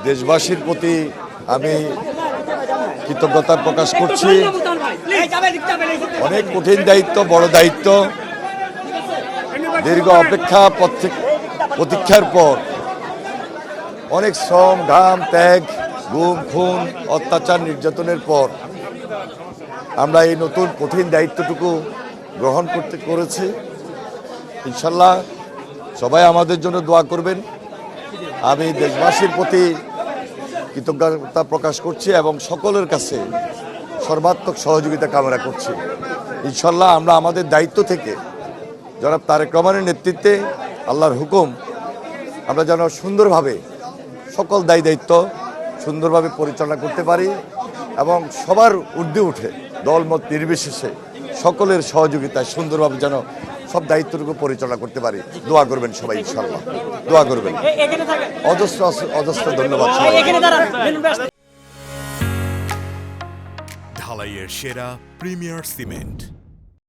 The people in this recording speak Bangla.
দেশবাসীর প্রতি আমি কৃতজ্ঞতা প্রকাশ করছি। অনেক কঠিন দায়িত্ব, বড় দায়িত্ব, দীর্ঘ অপেক্ষা প্রতীক্ষার পর, অনেক শ্রম ঘাম ত্যাগ, গুম খুন অত্যাচার নির্যাতনের পর আমরা এই নতুন কঠিন দায়িত্বটুকু গ্রহণ করেছি। ইনশাল্লাহ সবাই আমাদের জন্য দোয়া করবেন। আমি দেশবাসীর প্রতি কৃতজ্ঞতা প্রকাশ করছি এবং সকলের কাছে সর্বাত্মক সহযোগিতা কামনা করছি। ইনশাল্লাহ আমরা আমাদের দায়িত্ব থেকে জনাব তারেক রহমানের নেতৃত্বে আল্লাহর হুকুম আমরা যেন সুন্দরভাবে সকল দায়িত্ব সুন্দরভাবে পরিচালনা করতে পারি এবং সবার ঊর্ধ্বে উঠে দলমত নির্বিশেষে সকলের সহযোগিতায় সুন্দরভাবে যেন সব দায়িত্বটুকু পরিচালনা করতে পারি। দোয়া করবেন সবাই, ইনশাল্লাহ দোয়া করবেন। অজস্র অজস্র ধন্যবাদ সবাই। ঢালাইয়ের সেরা প্রিমিয়ার সিমেন্ট।